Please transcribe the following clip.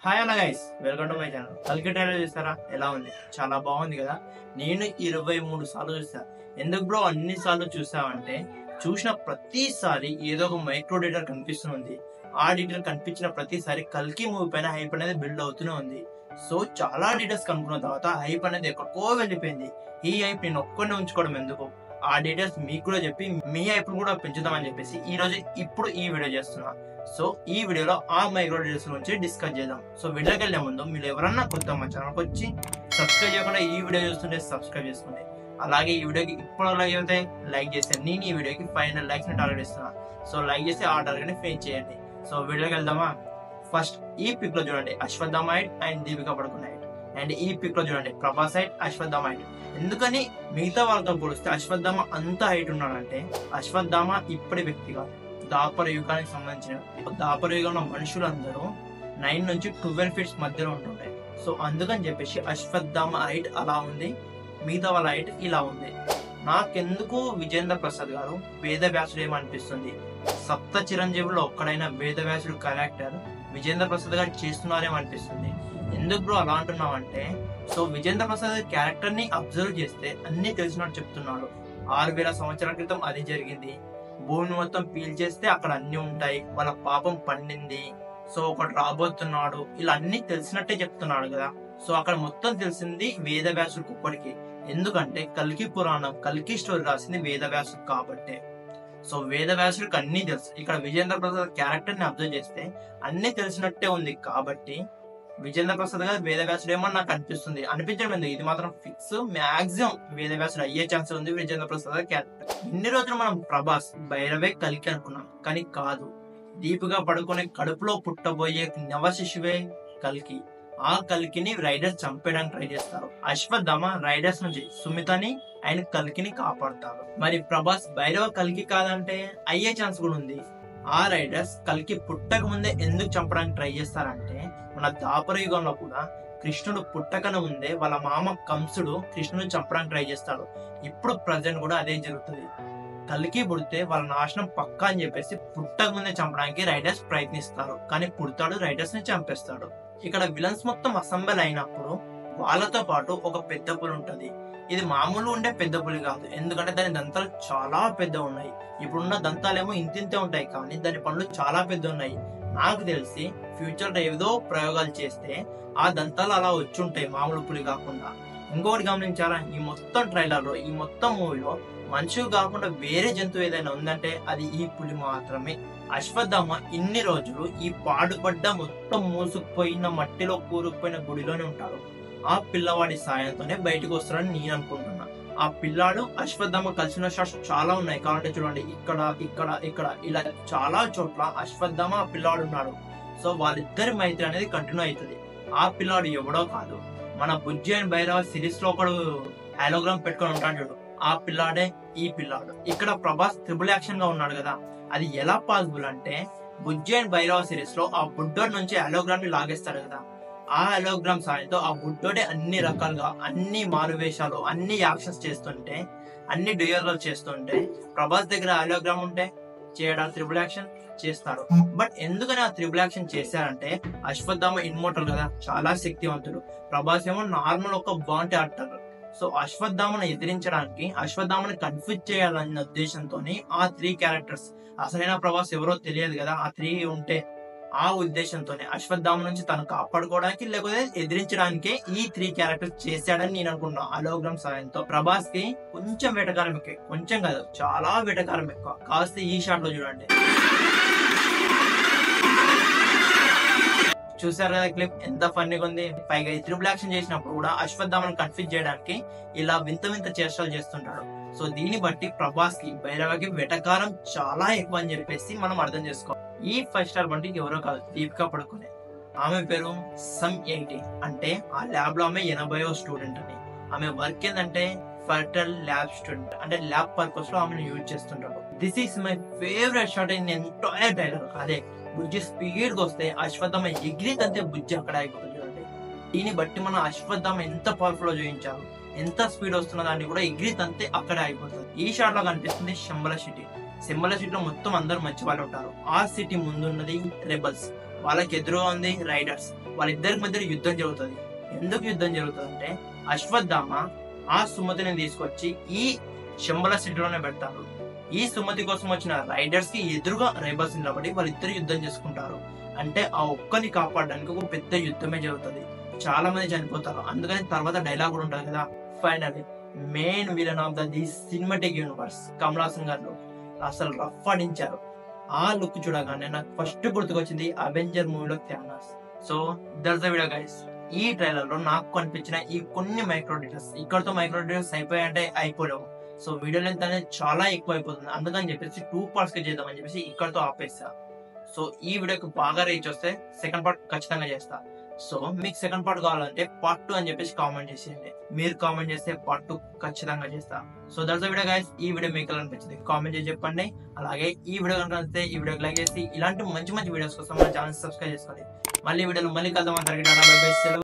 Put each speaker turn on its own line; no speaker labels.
Hi అలా guys, welcome to my channel. కల్కి trailer చూస్తారా? ఎలా ఉంది? చాలా బాగుంది కదా. నేను 23 సార్లు చూసా. ఎందుకు బ్రో అన్ని సార్లు చూసావంటే, చూసిన ప్రతిసారి ఏదో ఒక మైక్రో డీటెయిల్ కనిపిస్తుంది. ఆ డీటెయిల్ కనిపించిన ప్రతిసారి కల్కి మూవీ పైన హైప్ అనేది బిల్డ్ అవుతూనే ఉంది. సో చాలా డీటెయిల్స్ కనుక్కున్న తర్వాత హైప్ అనేది ఎక్కడికో వెళ్ళిపోయింది. ఈ హైప్ నేను ఒక్కడే ఉంచుకోవడం ఎందుకు, ఆ డీటెయిల్స్ మీకు కూడా చెప్పి మీ హైప్ కూడా పెంచుదామని చెప్పేసి ఇప్పుడు ఈ వీడియో చేస్తున్నా. సో ఈ వీడియోలో ఆ మైక్రో డీటెయిల్స్ గురించి డిస్కస్ చేద్దాం. సో వీడియోకి వెళ్ళే ముందు మీరు ఎవరన్నా కొత్త మా ఛానల్కి వచ్చి సబ్స్క్రైబ్ చేయకుండా ఈ వీడియో చూస్తుంటే సబ్స్క్రైబ్ చేసుకోండి. అలాగే ఈ వీడియోకి ఇప్పుడు లైక్ అయితే లైక్ చేస్తే నేను ఈ వీడియోకి 500 లైక్స్ ని టార్గెట్ ఇస్తున్నా. సో లైక్ చేసి ఆ టార్గెట్ ని ఫేస్ చేయండి. సో వీడియోకి వెళ్దామా? ఫస్ట్ ఈ పిక్ లో చూడండి అశ్వత్థామ హైట్ అండ్ దీపికా పడుకున్న హైట్. అండ్ ఈ పిక్ లో చూడండి ప్రభాస్ హైట్, అశ్వత్థామ హైట్. ఎందుకని మిగతా వాళ్ళతో పోలిస్తే అశ్వత్థామ అంత హైట్ ఉన్నాడంటే, అశ్వత్థామ ఇప్పటి వ్యక్తి కాదు, దాపర యుగానికి సంబంధించిన. దాపర యుగంలో మనుషులందరూ 9 నుంచి 12 ఫీట్స్ మధ్యలో ఉంటుండే. సో అందుకని చెప్పేసి అశ్వత్థామ హైట్ అలా ఉంది, మిగతా వాళ్ళ హైట్ ఇలా ఉంది. నాకెందుకు విజేంద్ర ప్రసాద్ గారు వేదవ్యాసుడు ఏమనిపిస్తుంది, సప్త చిరంజీవుల్లో ఒక్కడైన వేదవ్యాసుడు క్యారెక్టర్ విజేంద్ర ప్రసాద్ గారు చేస్తున్నారేమనిపిస్తుంది. ఎందుకు బ్రో అలా అంటున్నామంటే, సో విజేంద్ర ప్రసాద్ క్యారెక్టర్ ని అబ్జర్వ్ చేస్తే అన్ని తెలిసినట్టు చెప్తున్నాడు. 6000 సంవత్సరాల క్రితం అది జరిగింది, భూమి మొత్తం పీల్చేస్తే అక్కడ అన్ని ఉంటాయి, వాళ్ళ పాపం పండింది, సో ఒకటి రాబోతున్నాడు, ఇలా అన్ని తెలిసినట్టే చెప్తున్నాడు కదా. సో అక్కడ మొత్తం తెలిసింది వేదవ్యాసుడికి ఒక్కడికి. ఎందుకంటే కల్కి పురాణం, కల్కి స్టోరీ రాసింది వేదవ్యాసుడు కాబట్టే. సో వేదవ్యాసుడికి అన్ని తెలుసు. ఇక్కడ విజేంద్ర ప్రసాద్ క్యారెక్టర్ ని అబ్జర్వ్ చేస్తే అన్ని తెలిసినట్టే ఉంది కాబట్టి విజేంద్ర ప్రసాద్ గారు వేదవ్యాసుడు ఏమో నాకు అనిపించడం ఎందుకు, ఇది మాత్రం ఫిక్స్. మాక్సిమం వేదవ్యాసుడు అయ్యే ఛాన్స్ ఉంది విజేంద్ర ప్రసాద్ గారి క్యారెక్టర్. ఇన్ని రోజులు మనం ప్రభాస్ భైరవే కల్కి అనుకున్నాం, కానీ కాదు. దీపిగా పడుకునే కడుపులో పుట్టబోయే నవ శిశువే కల్కి. ఆ కల్కిని రైడర్స్ చంపేయడానికి ట్రై చేస్తారు. అశ్వత్థామ రైడర్స్ నుంచి సుమితని అండ్ కల్కిని కాపాడతారు. మరి ప్రభాస్ భైరవ కల్కి కాదంటే అయ్యే ఛాన్స్ కూడా ఉంది. ఆ రైడర్స్ కల్కి పుట్టక ముందే ఎందుకు చంపడానికి ట్రై చేస్తారంటే, మన దాపర యుగంలో కూడా కృష్ణుడు పుట్టకన ముందే వాళ్ళ మామ కంసుడు కృష్ణుడు చంపడానికి ట్రై చేస్తాడు. ఇప్పుడు ప్రజెంట్ కూడా అదే జరుగుతుంది. కల్కి పుడితే వాళ్ళ నాశనం పక్కా అని చెప్పేసి పుట్టక ముందే చంపడానికి రైడర్స్ ప్రయత్నిస్తారు, కానీ పుడతాడు, రైడర్స్ ని చంపేస్తాడు. ఇక్కడ విలన్స్ మొత్తం అసెంబుల్ అయినప్పుడు వాళ్ళతో పాటు ఒక పెద్ద పులి ఉంటది. ఇది మామూలు ఉండే పెద్ద పులి కాదు, ఎందుకంటే దాని దంతాలు చాలా పెద్ద ఉన్నాయి. ఇప్పుడున్న దంతాలేమో ఇంతింతే ఉంటాయి, కానీ దాని పనులు చాలా పెద్ద ఉన్నాయి. నాకు తెలిసి ఫ్యూచర్ లో ఏదో ప్రయోగాలు చేస్తే ఆ దంతాలు అలా వచ్చి ఉంటాయి, మామూలు పులి కాకుండా. ఇంకొకటి గమనించారా, ఈ మొత్తం ట్రైలర్ లో, ఈ మొత్తం మూవీలో మనిషి కాకుండా వేరే జంతువు ఏదైనా ఉందంటే అది ఈ పులి మాత్రమే. అశ్వత్థామ ఇన్ని రోజులు ఈ పాడుపడ్డ మొత్తం మూసుకుపోయిన మట్టిలో కూరుకుపోయిన గుడిలోనే ఉంటాడు. ఆ పిల్లవాడి సాయంతోనే బయటకు వస్తాడని నేను అనుకుంటున్నా. ఆ పిల్లాడు అశ్వత్థామ కలిసిన షాట్స్ చాలా ఉన్నాయి, కాబట్టి చూడండి ఇక్కడ ఇక్కడ ఇక్కడ ఇలా చాలా చోట్ల అశ్వత్థామ ఆ పిల్లాడు ఉన్నాడు. సో వాళ్ళిద్దరి మైత్రి అనేది కంటిన్యూ అవుతుంది. ఆ పిల్లాడు ఎవడో కాదు, మన బుజ్జి అండ్ భైరవ సిరీస్ లో ఒకడు హాలోగ్రామ్ పెట్టుకొని ఉంటాడు చూడు, ఆ పిల్లాడే ఈ పిల్లాడు. ఇక్కడ ప్రభాస్ ట్రిపుల్ యాక్షన్ గా ఉన్నాడు కదా, అది ఎలా పాసిబుల్ అంటే, బుజ్జి అండ్ భైరవ సిరీస్ లో ఆ బుడ్డోడ్ నుంచి హాలోగ్రామ్ ని లాగేస్తారు కదా, ఆ హాలోగ్రామ్ సాయంతో ఆ బుడ్డోడే అన్ని రకాలుగా అన్ని మారువేషాలు అన్ని యాక్షన్స్ చేస్తుంటే, అన్ని డ్యూయర్లు చేస్తుంటే, ప్రభాస్ దగ్గర హాలోగ్రామ్ ఉంటే చేయడా ట్రిపుల్ యాక్షన్ చేస్తారు. బట్ ఎందుకని ఆ ట్రిపుల్ యాక్షన్ చేశారంటే, అశ్వత్థామ ఇన్మోర్టల్ కదా, చాలా శక్తివంతుడు. ప్రభాస్ ఏమో నార్మల్ ఒక బాంటి ఆడతారు. సో అశ్వత్థామను ఎదిరించడానికి, అశ్వత్థామని కన్ఫ్యూజ్ చేయాలన్న ఉద్దేశంతో ఆ 3 క్యారెక్టర్స్, అసలైన ప్రభాస్ ఎవరో తెలియదు కదా, ఆ 3 ఉంటే ఆ ఉద్దేశంతోనే అశ్వత్థామ నుంచి తను కాపాడుకోవడానికి లేకపోతే ఎదిరించడానికే ఈ 3 క్యారెక్టర్స్ చేశాడని నేను అనుకున్నా. హాలోగ్రామ్ సాయంతో ప్రభాస్ కి కొంచెం వేటకారం ఎక్కువ, కొంచెం కాదు చాలా వేటకారం ఎక్కువ. కాస్త ఈ షాట్ లో చూడండి, చూసారు కదా క్లిప్, ఎంత ఫన్నీగా ఉంది. పైగా ఈ ట్రిపుల్ యాక్షన్ చేసినప్పుడు కూడా అశ్వత్థామను కన్ఫ్యూజ్ చేయడానికి ఇలా వింత వింత చేష్టలు చేస్తుంటాడు. సో దీన్ని బట్టి ప్రభాస్ కి భైరవకి వెటకారం చాలా ఎక్కువ అని చెప్పేసి మనం అర్థం చేసుకోవాలి. ఈ 5 స్టార్ బంటి ఎవరో కాదు, దీపికా పడుకునే. ఆమె పేరు సమ్ 80, అంటే ఆ ల్యాబ్ లో ఆమె 80వ స్టూడెంట్ అని. ఆమె వర్క్ ఏంటంటే ఫర్టల్ ల్యాబ్ స్టూడెంట్, అంటే ల్యాబ్ పర్పస్ లో ఆమెను యూజ్ చేస్తుంటాడు. This is my favourite shot in entire trailer. అదే బుజ్జి స్పీడ్ గా వస్తే అశ్వత్థామ ఎగిరితంతే బుజ్జి అక్కడ అయిపోతుంది చూడండి. దీన్ని బట్టి మనం అశ్వత్థామ ఎంత పవర్ఫుల్ గా చూపించారు, ఎంత స్పీడ్ వస్తున్న దాన్ని కూడా ఎగిరితంతే అక్కడే అయిపోతుంది. ఈ షాట్ లో కనిపిస్తుంది శంబల సిటీ. శంబల సిటీలో మొత్తం అందరు మంచి వాళ్ళు ఉంటారు. ఆ సిటీ ముందున్నది రెబల్స్, వాళ్ళకి ఎదురుగా ఉంది రైడర్స్. వాళ్ళిద్దరికి మధ్య యుద్ధం జరుగుతుంది. ఎందుకు యుద్ధం జరుగుతుంది అంటే అశ్వత్థామ ఆ సుమతిని తీసుకొచ్చి ఈ శంబల సిటీలోనే పెడతారు. ఈ సుమతి కోసం వచ్చిన రైడర్స్ కి ఎదురుగా రైబల్స్ నిలబడి వాళ్ళిద్దరు యుద్ధం చేసుకుంటారు. అంటే ఆ ఒక్కని కాపాడడానికి ఒక పెద్ద యుద్ధమే జరుగుతుంది. చాలా మంది చనిపోతారు. అందుకని తర్వాత డైలాగ్ కూడా ఉంటుంది కదా, finally main villain of the cinematic universe Kamal Haasan గారు అసలు రఫ్ ఆడించారు. ఆ లుక్ చూడగానే నాకు ఫస్ట్ గుర్తుకొచ్చింది అవెంజర్ మూవీలో Thanos. So that's the video guys. ఈ ట్రైలర్ లో నాకు కనిపించిన ఈ కొన్ని మైక్రో డీటెయిల్స్, ఇక్కడతో మైక్రో డీటెయిల్స్ అయిపోయాయంటే అయిపోలేవు. సో వీడియో లెంత్ అనేది చాలా ఎక్కువ అయిపోతుంది. అందుకని చెప్పేసి 2 parts గా చేద్దామని చెప్పేసి ఇక్కడతో ఆపేస్తా. సో ఈ వీడియోకి బాగా రీచ్ వస్తే సెకండ్ పార్ట్ ఖచ్చితంగా చేస్తా. సో మీకు సెకండ్ పార్ట్ కావాలంటే పార్ట్ 2 అని చెప్పేసి కామెంట్ చేసేయండి. మీరు కామెంట్ చేస్తే పార్ట్ 2 ఖచ్చితంగా చేస్తా. So that's the video guys. ఈ వీడియో మీకు ఎలా అనిపించింది కామెంట్ చేసి చెప్పండి. అలాగే ఈ వీడియో కనుక నచ్చితే ఈ వీడియోకి లైక్ చేసి ఇలాంటి మంచి మంచి వీడియోస్ కోసం మన ఛానల్ సబ్స్క్రైబ్ చేసుకోండి. మళ్ళీ వీడియోలో మళ్ళీ కలుద్దాం. అందరికీ